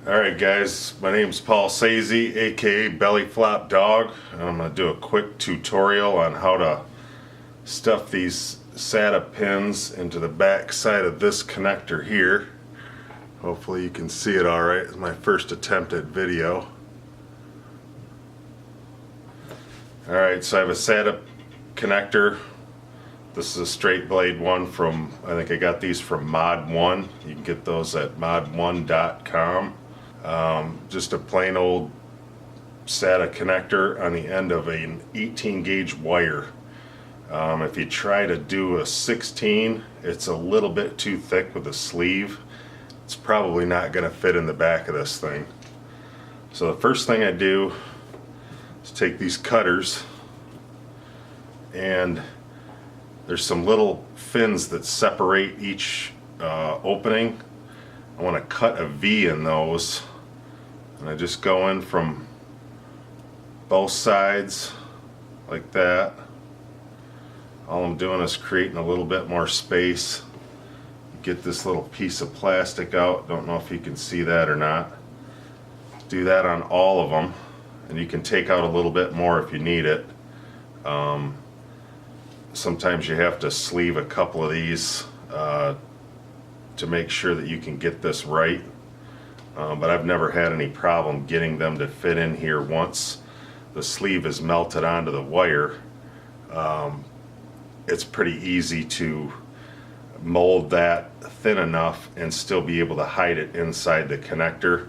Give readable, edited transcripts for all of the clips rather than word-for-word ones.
Alright guys, my name's Paul Sazy, aka Belly Flop Dog. I'm going to do a quick tutorial on how to stuff these SATA pins into the back side of this connector here. Hopefully you can see it alright. It's my first attempt at video. Alright, so I have a SATA connector. This is a straight blade one from, I think I got these from Mod 1. You can get those at mod1.com. Just a plain old SATA connector on the end of an 18 gauge wire. If you try to do a 16, it's a little bit too thick with the sleeve. It's probably not going to fit in the back of this thing. So the first thing I do is take these cutters, and there's some little fins that separate each opening. I want to cut a V in those, and I just go in from both sides like that. All I'm doing is creating a little bit more space. Get this little piece of plastic out. Don't know if you can see that or not. Do that on all of them, and you can take out a little bit more if you need it. Sometimes you have to sleeve a couple of these to make sure that you can get this right, but I've never had any problem getting them to fit in here once the sleeve is melted onto the wire. It's pretty easy to mold that thin enough and still be able to hide it inside the connector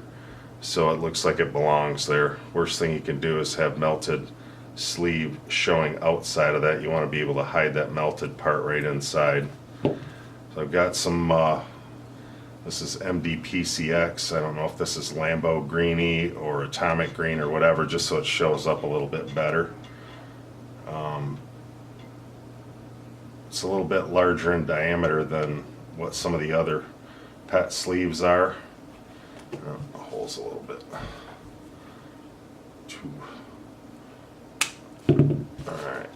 so it looks like it belongs there. Worst thing you can do is have melted sleeve showing outside of that. You want to be able to hide that melted part right inside. So I've got some this is MDPCX. I don't know if this is Lambo Greeny or Atomic Green or whatever, just so it shows up a little bit better. It's a little bit larger in diameter than what some of the other PET sleeves are. The hole's a little bit too. Alright.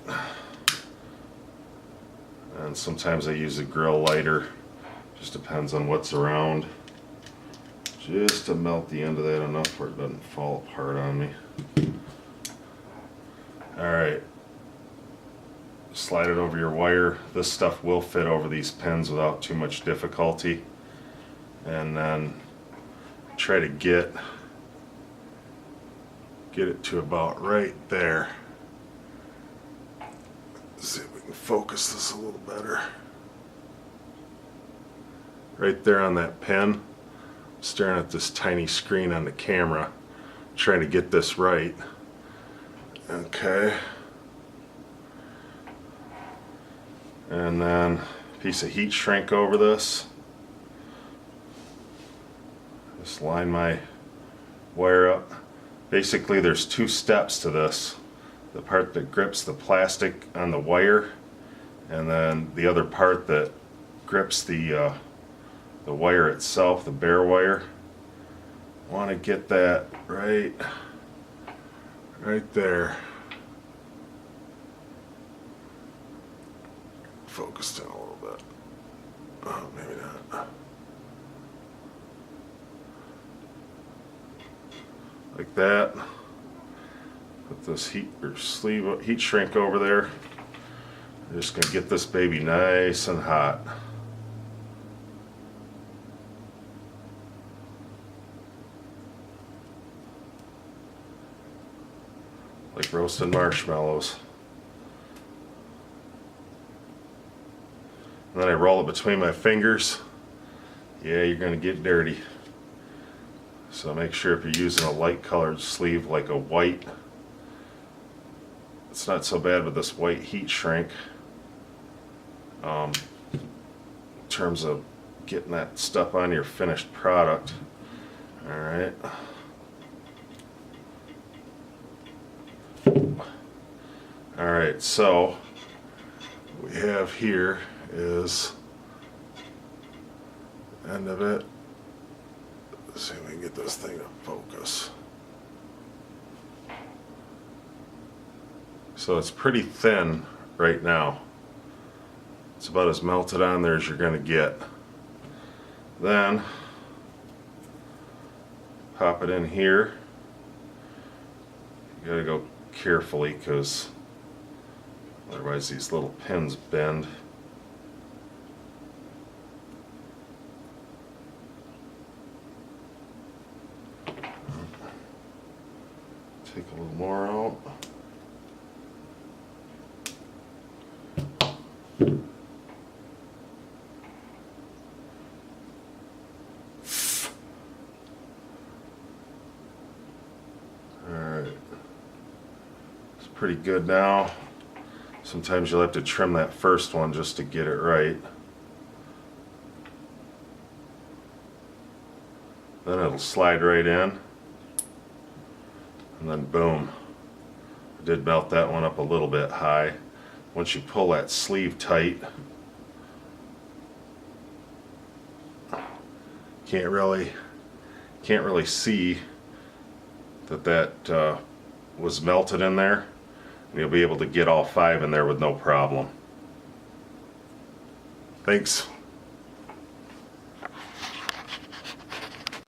And sometimes I use a grill lighter. Just depends on what's around. Just to melt the end of that enough where it doesn't fall apart on me. Alright. Slide it over your wire. This stuff will fit over these pins without too much difficulty. And then try to get it to about right there. See if we can focus this a little better. Right there on that pin. Staring at this tiny screen on the camera, trying to get this right. Okay. And then a piece of heat shrink over this. Just line my wire up. Basically there's two steps to this. The part that grips the plastic on the wire, and then the other part that grips the wire itself, the bare wire. Want to get that right there. Focused in a little bit. Oh, maybe not. Like that. Put this heat shrink over there. I'm just gonna get this baby nice and hot. Like roasted marshmallows. And then I roll it between my fingers. Yeah, you're gonna get dirty. So make sure if you're using a light colored sleeve like a white, it's not so bad with this white heat shrink in terms of getting that stuff on your finished product. Alright. Alright, so what we have here is the end of it. Let's see if we can get this thing to focus. So it's pretty thin right now. It's about as melted on there as you're going to get. Then pop it in here. You gotta go carefully because otherwise these little pins bend. Take a little more out. Alright. It's pretty good now. Sometimes you'll have to trim that first one just to get it right. Then it'll slide right in. And then boom. I did melt that one up a little bit high. Once you pull that sleeve tight, can't really see that was melted in there. And you'll be able to get all 5 in there with no problem. Thanks.